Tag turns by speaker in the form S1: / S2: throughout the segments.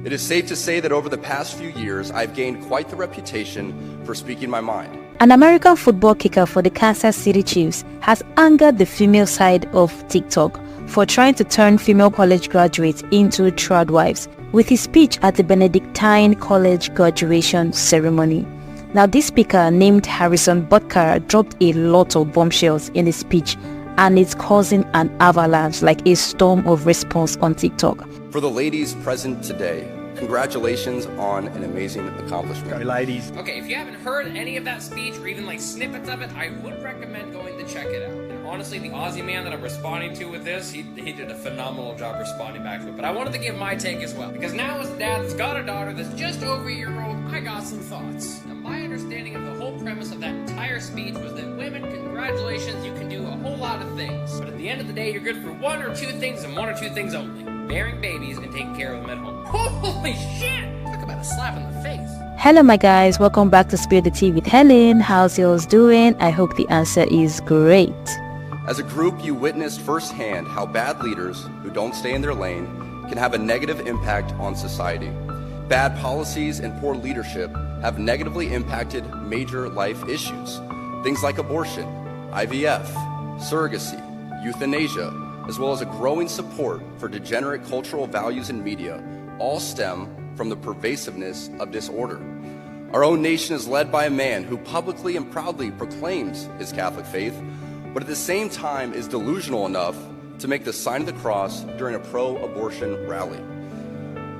S1: It is safe to say that over the past few years, I've gained quite the reputation for speaking my mind.
S2: An American football kicker for the Kansas City Chiefs has angered the female side of TikTok for trying to turn female college graduates into trad wives with his speech at the Benedictine college graduation ceremony. Now, this speaker named Harrison Butker dropped a lot of bombshells in his speech, and it's causing an avalanche, like a storm of response on TikTok.
S1: For the ladies present today, congratulations on an amazing accomplishment.
S3: Go ladies.
S4: Okay, if you haven't heard any of that speech or even like snippets of it, I would recommend going to check it out. And honestly, the Aussie man that I'm responding to with this, he did a phenomenal job responding back to it. But I wanted to give my take as well. Because now as a dad that's got a daughter that's just over a year old, I got some thoughts. Now my understanding of the whole premise of that entire speech was that women, congratulations, you can do a whole lot of things. But at the end of the day, you're good for one or two things and one or two things only. Bearing babies and taking care of them at home. Holy shit! Talk about a slap in the face.
S2: Hello my guys, welcome back to Spill the Tea with Helen. How's yours doing? I hope the answer is great.
S1: As a group, you witnessed firsthand how bad leaders who don't stay in their lane can have a negative impact on society. Bad policies and poor leadership have negatively impacted major life issues. Things like abortion, IVF, surrogacy, euthanasia, as well as a growing support for degenerate cultural values in media, all stem from the pervasiveness of disorder. Our own nation is led by a man who publicly and proudly proclaims his Catholic faith, but at the same time is delusional enough to make the sign of the cross during a pro-abortion rally.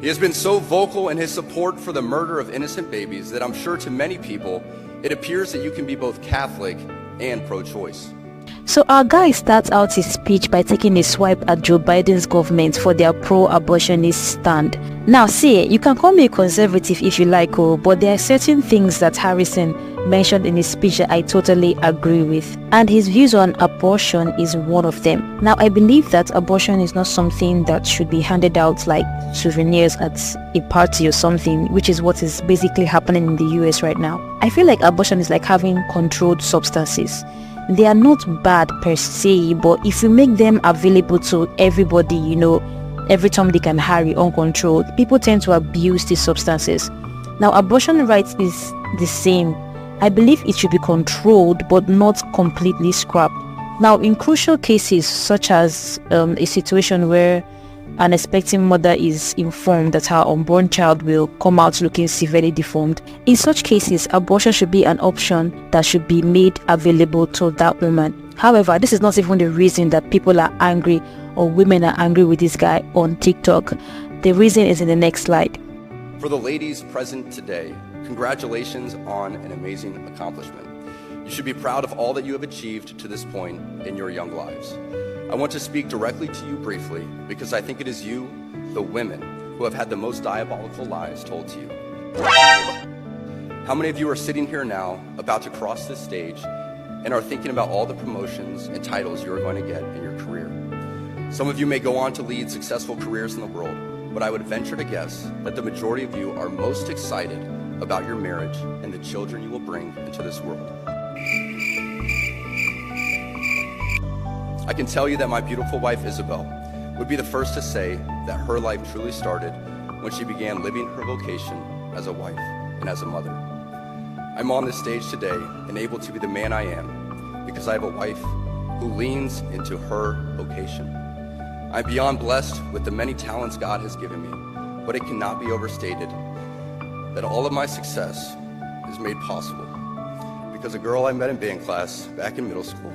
S1: He has been so vocal in his support for the murder of innocent babies that I'm sure to many people, it appears that you can be both Catholic and pro-choice.
S2: So our guy starts out his speech by taking a swipe at Joe Biden's government for their pro-abortionist stand. Now see, you can call me a conservative if you like, but there are certain things that Harrison mentioned in his speech that I totally agree with. And his views on abortion is one of them. Now I believe that abortion is not something that should be handed out like souvenirs at a party or something, which is what is basically happening in the US right now. I feel like abortion is like having controlled substances. They are not bad per se, but if you make them available to everybody, every time they can hurry uncontrolled, people tend to abuse these substances. Now, abortion rights is the same. I believe it should be controlled, but not completely scrapped. Now, in crucial cases, such as a situation where an expecting mother is informed that her unborn child will come out looking severely deformed, in such cases, abortion should be an option that should be made available to that woman. However, this is not even the reason that people are angry or women are angry with this guy on TikTok. The reason is in the next slide.
S1: For the ladies present today, congratulations on an amazing accomplishment. You should be proud of all that you have achieved to this point in your young lives. I want to speak directly to you briefly because I think it is you, the women, who have had the most diabolical lies told to you. How many of you are sitting here now about to cross this stage and are thinking about all the promotions and titles you are going to get in your career? Some of you may go on to lead successful careers in the world, but I would venture to guess that the majority of you are most excited about your marriage and the children you will bring into this world. I can tell you that my beautiful wife, Isabel, would be the first to say that her life truly started when she began living her vocation as a wife and as a mother. I'm on this stage today and able to be the man I am because I have a wife who leans into her vocation. I'm beyond blessed with the many talents God has given me, but it cannot be overstated that all of my success is made possible because a girl I met in band class back in middle school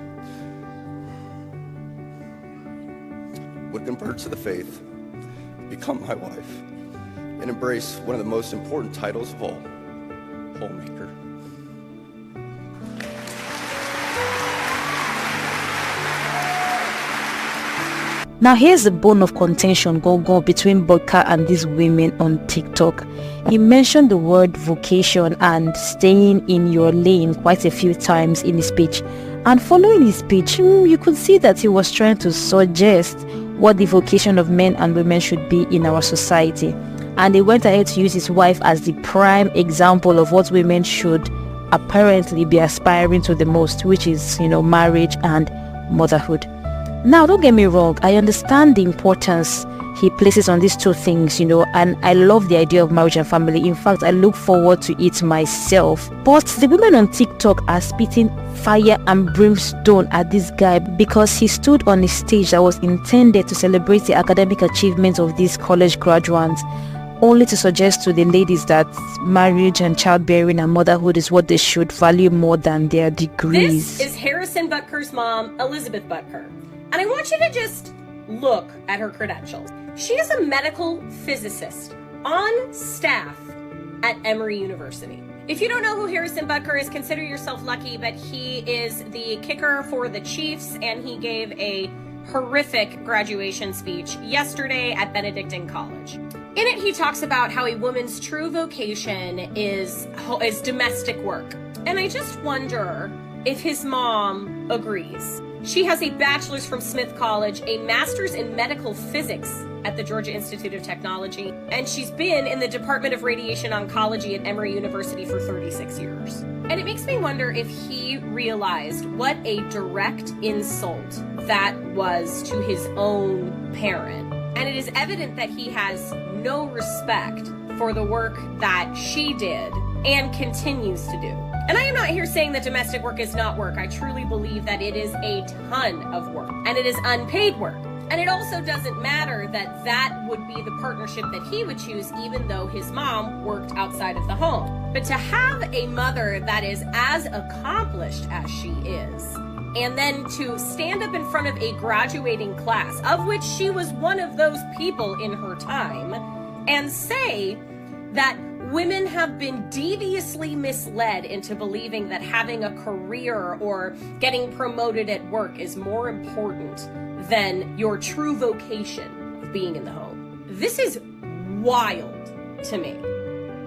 S1: would convert to the faith, become my wife, and embrace one of the most important titles of all, homemaker.
S2: Now here's the bone of contention going on between Butker and these women on TikTok. He mentioned the word vocation and staying in your lane quite a few times in his speech. And following his speech, you could see that he was trying to suggest what the vocation of men and women should be in our society. And he went ahead to use his wife as the prime example of what women should apparently be aspiring to the most, which is, marriage and motherhood. Now, don't get me wrong, I understand the importance he places on these two things, and I love the idea of marriage and family. In fact, I look forward to it myself. But the women on TikTok are spitting fire and brimstone at this guy because he stood on a stage that was intended to celebrate the academic achievements of these college graduates, only to suggest to the ladies that marriage and childbearing and motherhood is what they should value more than their degrees.
S3: This is Harrison Butker's mom, Elizabeth Butker. And I want you to just look at her credentials. She is a medical physicist on staff at Emory University. If you don't know who Harrison Butker is, consider yourself lucky, but he is the kicker for the Chiefs, and he gave a horrific graduation speech yesterday at Benedictine College. In it, he talks about how a woman's true vocation is domestic work. And I just wonder if his mom agrees. She has a bachelor's from Smith College, a master's in medical physics at the Georgia Institute of Technology, and she's been in the Department of Radiation Oncology at Emory University for 36 years. And it makes me wonder if he realized what a direct insult that was to his own parent. And it is evident that he has no respect for the work that she did and continues to do. And I am not here saying that domestic work is not work. I truly believe that it is a ton of work, and it is unpaid work. And it also doesn't matter that that would be the partnership that he would choose, even though his mom worked outside of the home. But to have a mother that is as accomplished as she is, and then to stand up in front of a graduating class, of which she was one of those people in her time, and say that women have been deviously misled into believing that having a career or getting promoted at work is more important than your true vocation of being in the home. This is wild to me.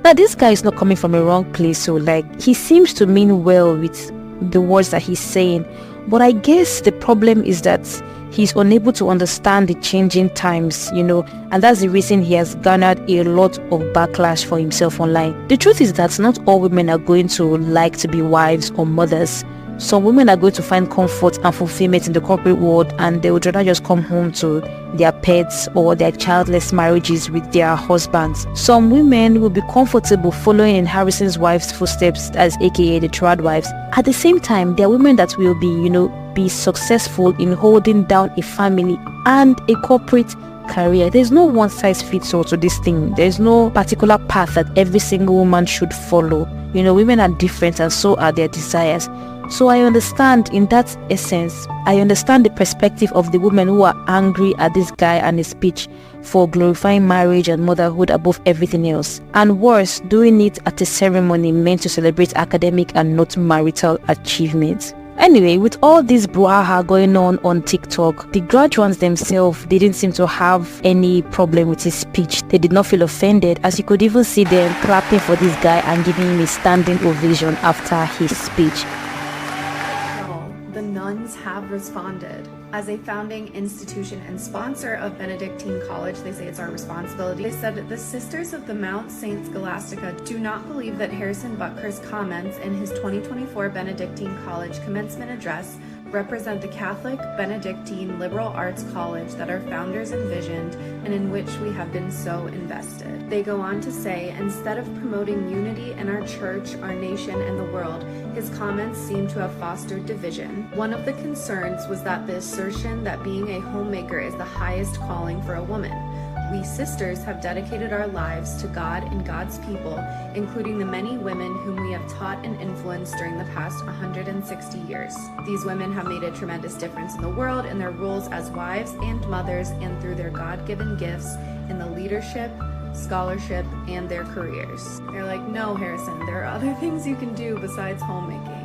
S2: But this guy is not coming from a wrong place, so he seems to mean well with the words that he's saying. But I guess the problem is that he's unable to understand the changing times, and that's the reason he has garnered a lot of backlash for himself online. The truth is that not all women are going to like to be wives or mothers. Some women are going to find comfort and fulfillment in the corporate world, and they would rather just come home to their pets or their childless marriages with their husbands. Some women will be comfortable following in Harrison's wife's footsteps, as aka the trad wives. At the same time, there are women that will be successful in holding down a family and a corporate career. There's no one size fits all to this thing. There's no particular path that every single woman should follow. Women are different, and so are their desires. So I understand, in that essence, I understand the perspective of the women who are angry at this guy and his speech for glorifying marriage and motherhood above everything else. And worse, doing it at a ceremony meant to celebrate academic and not marital achievements. Anyway, with all this brouhaha going on TikTok, the graduates themselves didn't seem to have any problem with his speech. They did not feel offended, as you could even see them clapping for this guy and giving him a standing ovation after his speech.
S5: The Nuns have responded. As a founding institution and sponsor of Benedictine College, they say it's our responsibility. They said the Sisters of the Mount St. Scholastica do not believe that Harrison Butker's comments in his 2024 Benedictine College commencement address represent the Catholic Benedictine liberal arts college that our founders envisioned and in which we have been so invested. They go on to say, instead of promoting unity in our church, our nation, and the world, his comments seem to have fostered division. One of the concerns was that the assertion that being a homemaker is the highest calling for a woman. We sisters have dedicated our lives to God and God's people, including the many women whom we have taught and influenced during the past 160 years. These women have made a tremendous difference in the world in their roles as wives and mothers, and through their God-given gifts in the leadership, scholarship, and their careers. They're like, no, Harrison, there are other things you can do besides homemaking.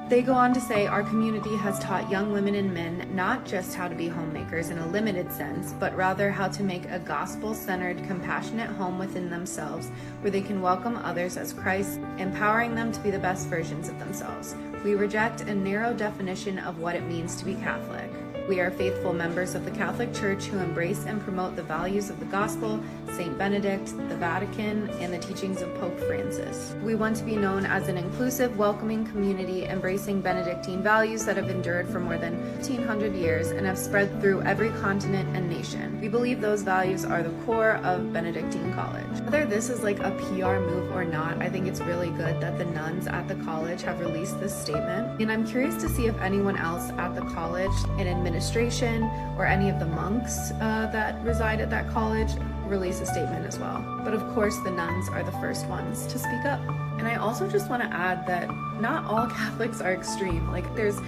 S5: They go on to say, our community has taught young women and men not just how to be homemakers in a limited sense, but rather how to make a gospel-centered, compassionate home within themselves, where they can welcome others as Christ, empowering them to be the best versions of themselves. We reject a narrow definition of what it means to be Catholic. We are faithful members of the Catholic Church who embrace and promote the values of the gospel, St. Benedict, the Vatican, and the teachings of Pope Francis. We want to be known as an inclusive, welcoming community embracing Benedictine values that have endured for more than 1,500 years and have spread through every continent and nation. We believe those values are the core of Benedictine College. Whether this is like a PR move or not, I think it's really good that the nuns at the college have released this statement. And I'm curious to see if anyone else at the college in administration or any of the monks that reside at that college release a statement as well. But of course, the nuns are the first ones to speak up. And I also just want to add that not all Catholics are extreme. Like, there's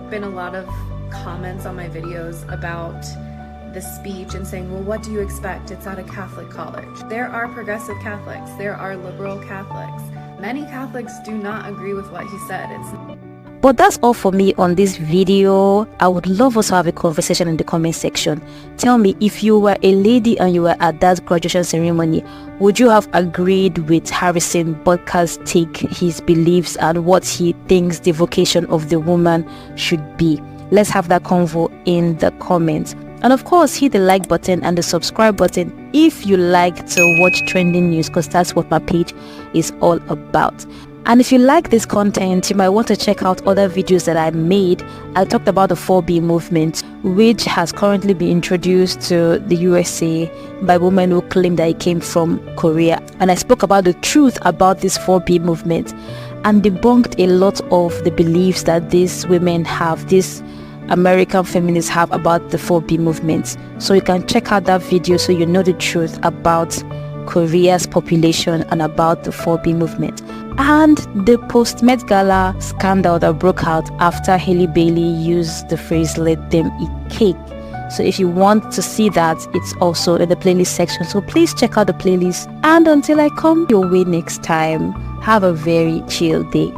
S5: been a lot of comments on my videos about the speech and saying, well, what do you expect? It's at a Catholic college. There are progressive Catholics. There are liberal Catholics. Many Catholics do not agree with what he said.
S2: But that's all for me on this video. I would love us to have a conversation in the comment section. Tell me, if you were a lady and you were at that graduation ceremony, would you have agreed with Harrison Butker's take, his beliefs, and what he thinks the vocation of the woman should be? Let's have that convo in the comments. And of course, hit the like button and the subscribe button if you like to watch trending news, because that's what my page is all about. And if you like this content, you might want to check out other videos that I made. I talked about the 4B movement, which has currently been introduced to the USA by women who claim that it came from Korea. And I spoke about the truth about this 4B movement and debunked a lot of the beliefs that these women have, these American feminists have about the 4B movement. So you can check out that video so you know the truth about Korea's population and about the 4B movement. And the post-Met Gala scandal that broke out after Hailey Bailey used the phrase "let them eat cake." So if you want to see that, it's also in the playlist section. So please check out the playlist. And until I come your way next time, have a very chill day.